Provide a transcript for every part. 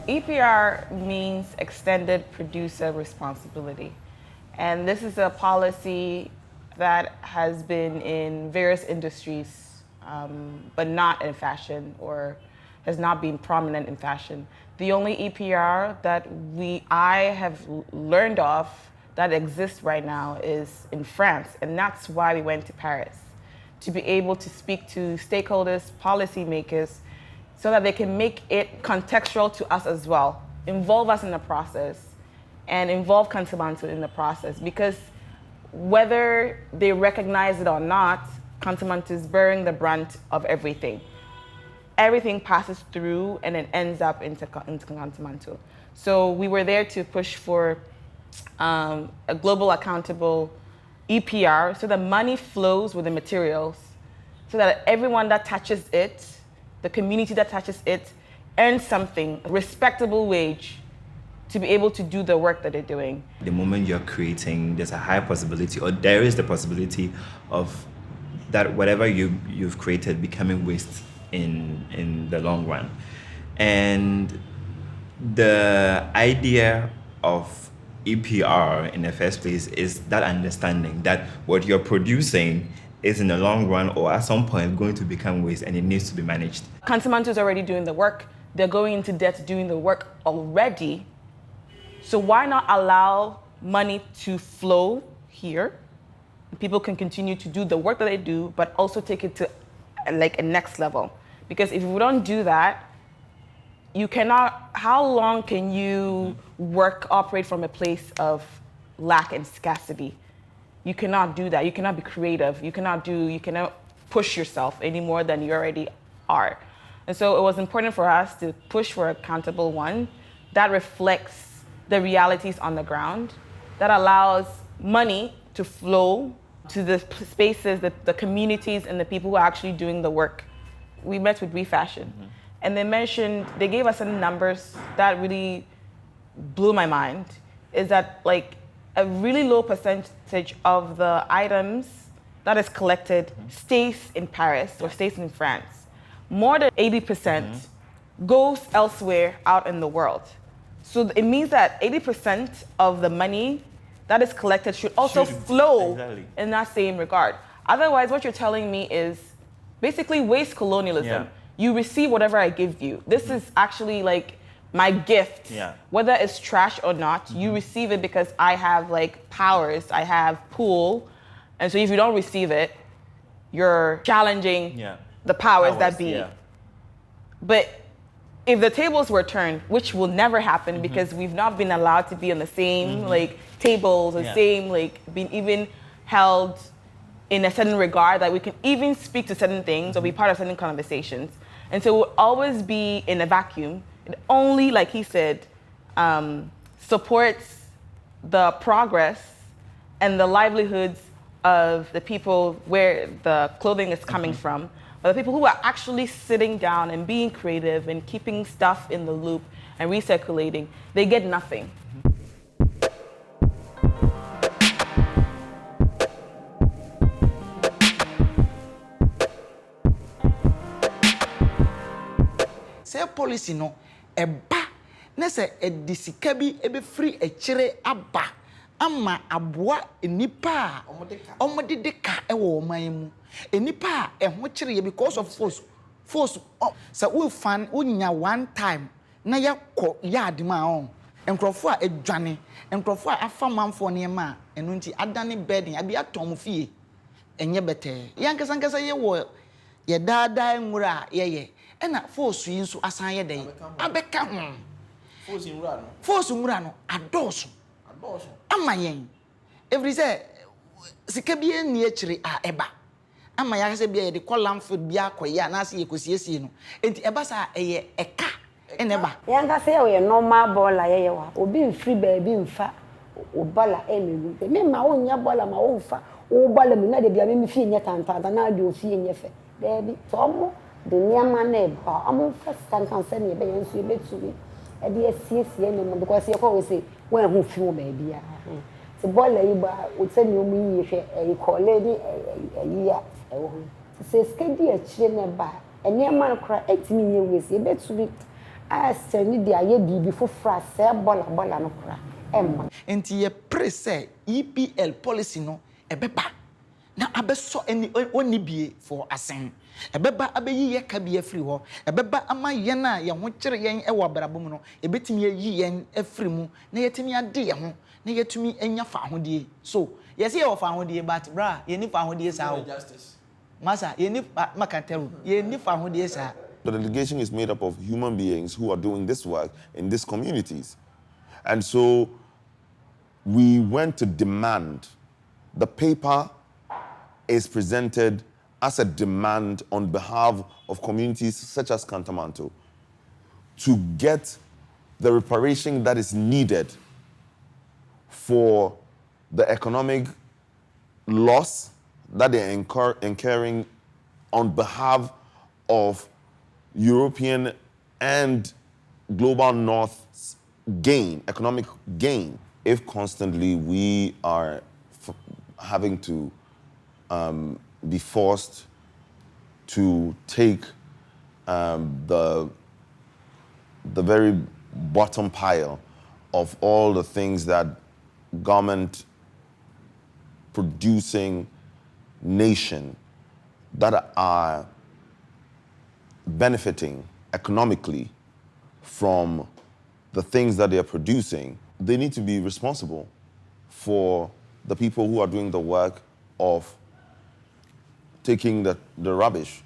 EPR means Extended Producer Responsibility. And this is a policy that has been in various industries, but not in fashion, or has not been prominent in fashion. The only EPR that I have learned of that exists right now is in France, and that's why we went to Paris, to be able to speak to stakeholders, policymakers, so that they can make it contextual to us as well, involve us in the process, and involve Kantamanto in the process. Because whether they recognize it or not, Kantamanto is bearing the brunt of everything. Everything passes through and it ends up into Kantamanto. So we were there to push for a global accountable EPR, so that money flows with the materials, so that everyone that touches it, the community that touches it, earns something, a respectable wage, to be able to do the work that they're doing. The moment you're creating, there's a high possibility, or there is the possibility of that whatever you've created becoming waste in the long run. And the idea of EPR in the first place is that understanding that what you're producing is in the long run or at some point going to become waste, and it needs to be managed. Kantamanto is already doing the work. They're going into debt doing the work already. So why not allow money to flow here? People can continue to do the work that they do, but also take it to like a next level. Because if we don't do that, you cannot, how long can you operate from a place of lack and scarcity? You cannot do that. You cannot be creative. You cannot push yourself any more than you already are. And so it was important for us to push for an accountable one that reflects the realities on the ground, that allows money to flow to the spaces, the communities, and the people who are actually doing the work. We met with Refashion, and they gave us some numbers that really blew my mind, is that like a really low percentage of the items that is collected stays in Paris or stays in France. More than 80% goes elsewhere out in the world. So it means that 80% of the money that is collected should also flow in that same regard. Otherwise, what you're telling me is basically waste colonialism. Yeah. You receive whatever I give you. This is actually like my gift. Yeah. Whether it's trash or not, you receive it because I have like powers, I have pull. And so if you don't receive it, you're challenging the powers that be. Yeah. But if the tables were turned, which will never happen because we've not been allowed to be on the same like tables, or same like being even held in a certain regard, that we can even speak to certain things or be part of certain conversations. And so we'll always be in a vacuum. It only, like he said, supports the progress and the livelihoods of the people where the clothing is coming from, but the people who are actually sitting down and being creative and keeping stuff in the loop and recirculating, they get nothing. Say policy no eba na say edisika bi ebe free echire aba ama aboa enipa omode deka e wo man mu enipa eho chire ye because of force say we fan unya one time na yakọ yard ma on enkrofo a edwane enkrofo a afa manfo ne ma enu nti adane bedding abi atom fie enye bete yankasa ye wo ye daada nwura ye ena force yi nso asan ye den abeka ho force nwura no adoso amayen every say sika bi eni echire a eba ama ya se bi ye de column food bi akoye na se ye kosiesie no enti eba sa eye eka eneba yanga se ye normal baller ye wa obi mfiri ba bi mfa o baller emegu me ma wo nya baller ma wo mfa o baller mi na de bia me fi nya tantanta na de o fi nya fe baby so mo de niama na ba am first kan se ne be yensu be tu e de asiesie ne mo because ye ko we say when hu fi wo baby ya se baller yi ba o tse ni o mu yi hwe e ko lady yi ya e wo se skedi a chire ne ba niama na kra etimi nye we se be tu asɛne de ayɛ biribi foforɔ a sɛ bɔla no kora ɛmma nti yɛ pre sɛ EPL policy no ɛbɛba na abɛsɔ ani oni bie for asen ɛbɛba abɛyi yɛ ka bi afiri hɔ ɛbɛba ama yɛn a yɛn ho kyere yɛn ɛwɔ abrabɔ mu no ɛbɛtumi ayi yɛn afiri mu na yɛtumi ade yɛn ho na yɛtumi anya fa ahodie so yɛsɛ yɛwɔ fa ahodie but bra yɛni fa ahodie saa o masa yɛni makataru yɛni fa ahodie saa. The delegation is made up of human beings who are doing this work in these communities. And so we went to demand. The paper is presented as a demand on behalf of communities such as Kantamanto to get the reparation that is needed for the economic loss that they're incurring on behalf of European and global North's gain, economic gain. If constantly we are having to be forced to take the very bottom pile of all the things that government producing nation that are benefiting economically from the things that they are producing, they need to be responsible for the people who are doing the work of taking the rubbish.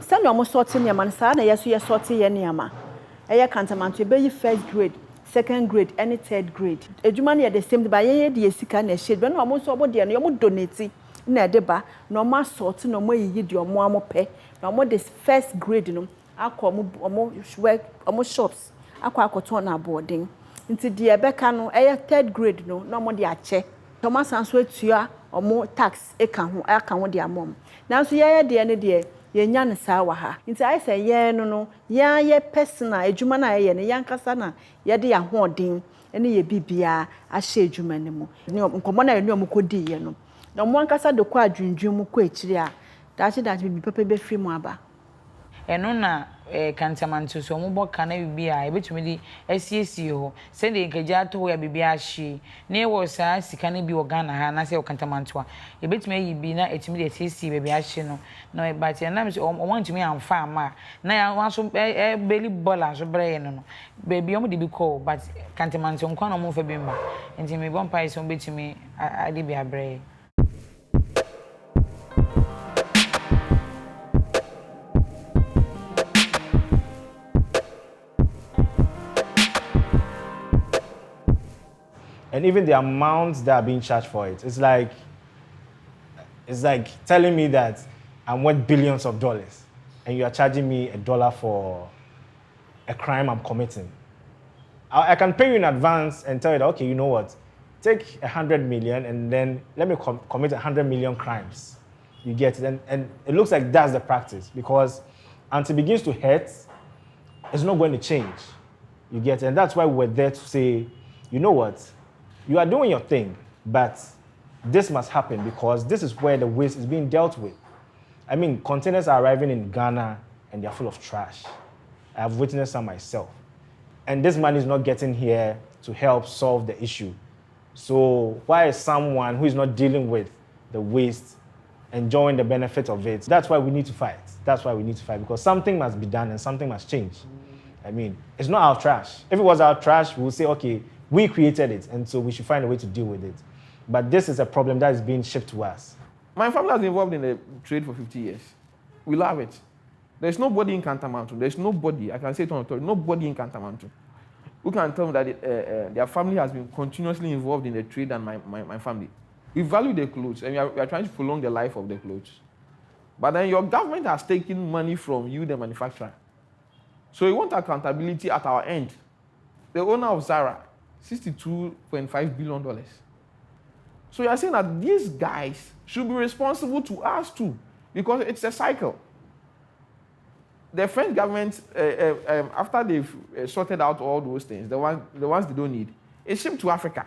Send almost sorting your man, son, yes, you're sorting your niama. A Kantamanto, be first grade, second grade, any third grade. A Jumani at the same by the Sika and shade, when almost about the you would donate. Nedeba, no more sorting, no more you your more pay, no more this first grade, no. I call almost work, almost shops. I call turn our boarding. Into the Becano, a third grade, no more the ache. Thomas answer to ya or more tax, a can with their mom. Now, so yeah, the end of the year. Yenyan sawaha. Into I say, yeah, no, yeah, yeah, persona, a jumana, and a young casana, yadi a hoarding, any bibia, a shade jumanimo. No, common, no mukodi, no. No one casa do quadrin, jumuquetria. That's that will be pepe free moaba. Eno na Kantamanto so mo bo kana bibia e betumi di asiesie ho se de nkaja to ya bibia hye na e wo saa sika na bi wo Ghana ha na se Kantamanto a e betumi ayi bi na etumi de asiesie bibia hye no no ba ti na me so o wantumi amfa ama na ya waso beli bola so breye no baby o mo de bi call but Kantamanto nkwa no mo fa bi mba enti me bon pai so betumi ade bi abreye. And even the amounts that are being charged for it, it's like telling me that I'm worth billions of dollars, and you are charging me $1 for a crime I'm committing. I can pay you in advance and tell you that, okay, you know what, take 100 million and then let me commit 100 million crimes. You get it, and it looks like that's the practice because until it begins to hurt, it's not going to change. You get it, and that's why we're there to say, you know what. You are doing your thing, but this must happen because this is where the waste is being dealt with. I mean, containers are arriving in Ghana and they're full of trash. I have witnessed some myself. And this money is not getting here to help solve the issue. So why is someone who is not dealing with the waste enjoying the benefit of it? That's why we need to fight. That's why we need to fight because something must be done and something must change. I mean, it's not our trash. If it was our trash, we would say, okay, we created it, and so we should find a way to deal with it. But this is a problem that is being shipped to us. My family has been involved in the trade for 50 years. We love it. There's nobody in Kantamanto. There's nobody, I can say it on authority, nobody in Kantamanto who can tell me that their family has been continuously involved in the trade than my family. We value the clothes, and we are trying to prolong the life of the clothes. But then your government has taken money from you, the manufacturer. So we want accountability at our end. The owner of Zara, $62.5 billion. So you are saying that these guys should be responsible to us too, because it's a cycle. The French government, after they've sorted out all those things, the ones they don't need, it's shipped to Africa.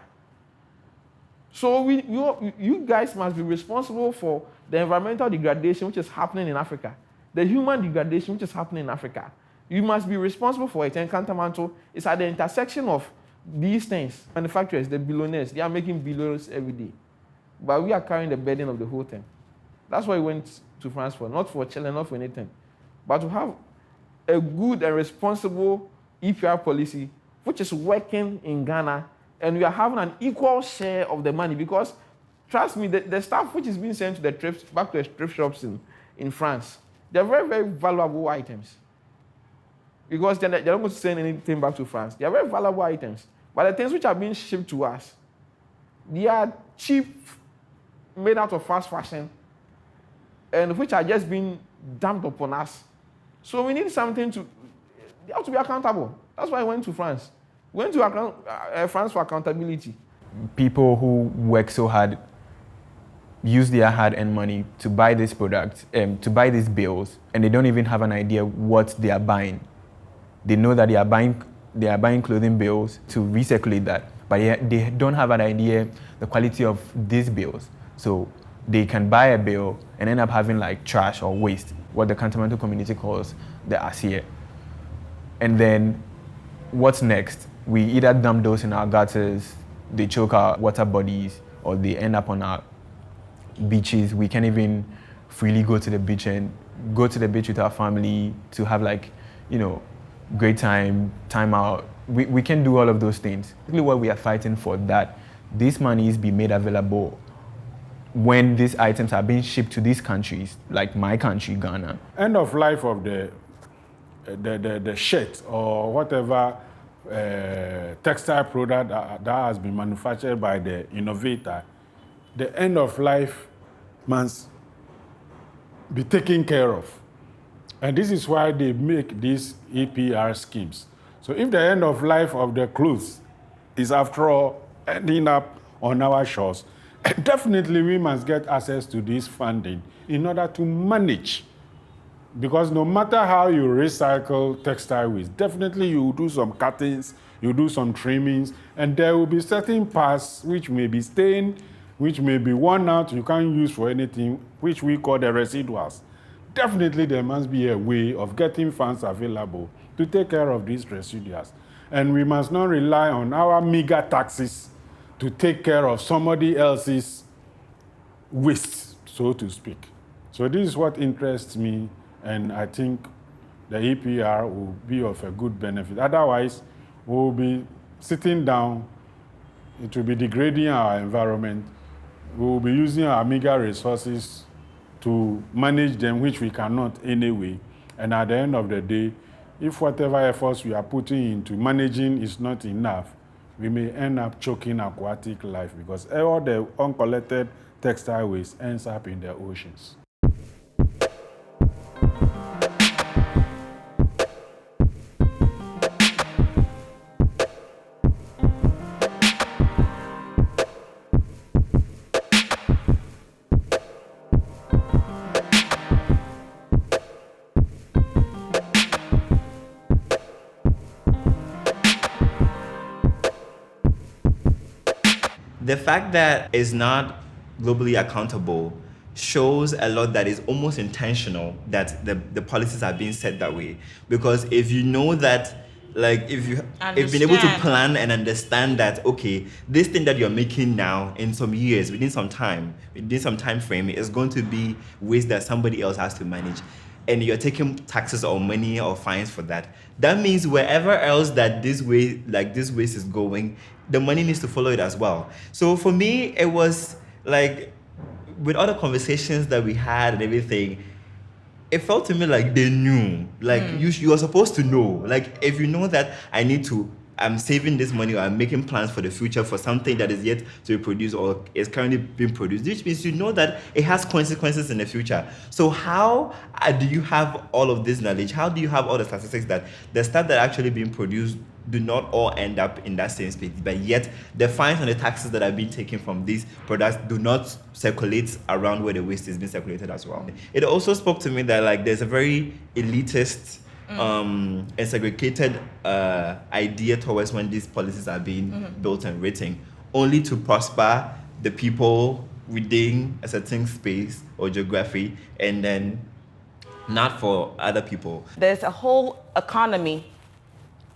So you guys must be responsible for the environmental degradation which is happening in Africa, the human degradation which is happening in Africa. You must be responsible for it. And Kantamanto is at the intersection of these things. Manufacturers, the billionaires, they are making billions every day. But we are carrying the burden of the whole thing. That's why we went to France for, not for chilling, not for anything, but to have a good and responsible EPR policy which is working in Ghana, and we are having an equal share of the money, because trust me, the stuff which is being sent to the thrift, back to the thrift shops in France, they're very, very valuable items. Because they're not going to send anything back to France. They are very valuable items. But the things which are being shipped to us, they are cheap, made out of fast fashion, and which are just being dumped upon us. So we need something they have to be accountable. That's why I went to France. Went to France for accountability. People who work so hard use their hard-earned money to buy this product, to buy these bills, and they don't even have an idea what they are buying. They know that they are buying clothing bills to recirculate that, but they don't have an idea the quality of these bills. So they can buy a bill and end up having like trash or waste, what the Kantamanto community calls the asie. And then what's next? We either dump those in our gutters, they choke our water bodies, or they end up on our beaches. We can't even freely go to the beach with our family to have like, great time out. We can do all of those things. Really what we are fighting for, that these monies be made available when these items are being shipped to these countries, like my country, Ghana. End of life of the shirt or whatever textile product that has been manufactured by the innovator, the end of life must be taken care of. And this is why they make these EPR schemes. So if the end of life of the clothes is after all ending up on our shores, definitely we must get access to this funding in order to manage. Because no matter how you recycle textile waste, definitely you do some cuttings, you do some trimmings, and there will be certain parts which may be stained, which may be worn out, you can't use for anything, which we call the residuals. Definitely there must be a way of getting funds available to take care of these residuals. And we must not rely on our meager taxes to take care of somebody else's waste, so to speak. So this is what interests me, and I think the EPR will be of a good benefit. Otherwise, we'll be sitting down, it will be degrading our environment, we will be using our meager resources to manage them, which we cannot anyway. And at the end of the day, if whatever efforts we are putting into managing is not enough, we may end up choking aquatic life, because all the uncollected textile waste ends up in the oceans. The fact that it's not globally accountable shows a lot that is almost intentional that the policies are being set that way. Because if you know that, like if you've been able to plan and understand that, okay, this thing that you're making now in some years, within some time frame, is going to be waste that somebody else has to manage, and you're taking taxes or money or fines for that, that means wherever else that this waste is going, the money needs to follow it as well. So for me, it was like, with all the conversations that we had and everything, it felt to me like they knew. Like you are supposed to know. Like if you know that I'm saving this money, or I'm making plans for the future for something that is yet to be produced or is currently being produced, which means you know that it has consequences in the future. So how do you have all of this knowledge? How do you have all the statistics that the stuff that actually being produced do not all end up in that same space, but yet the fines and the taxes that are being taken from these products do not circulate around where the waste is being circulated as well? It also spoke to me that like there's a very elitist and segregated idea towards when these policies are being built and written, only to prosper the people within a certain space or geography, and then not for other people. There's a whole economy.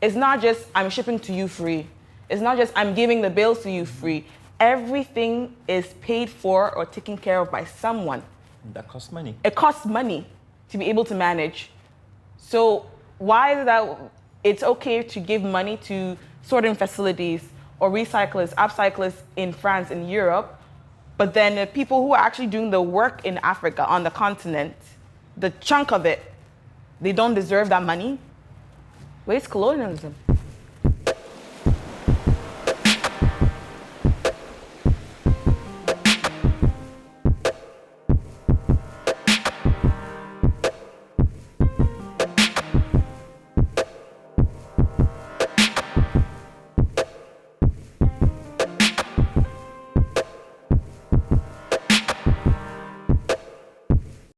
It's not just I'm shipping to you free. It's not just I'm giving the bills to you free. Everything is paid for or taken care of by someone. That costs money. It costs money to be able to manage. So why is it that it's okay to give money to sorting facilities or recyclers, upcyclers in France, in Europe, but then the people who are actually doing the work in Africa, on the continent, the chunk of it, they don't deserve that money? Where's colonialism?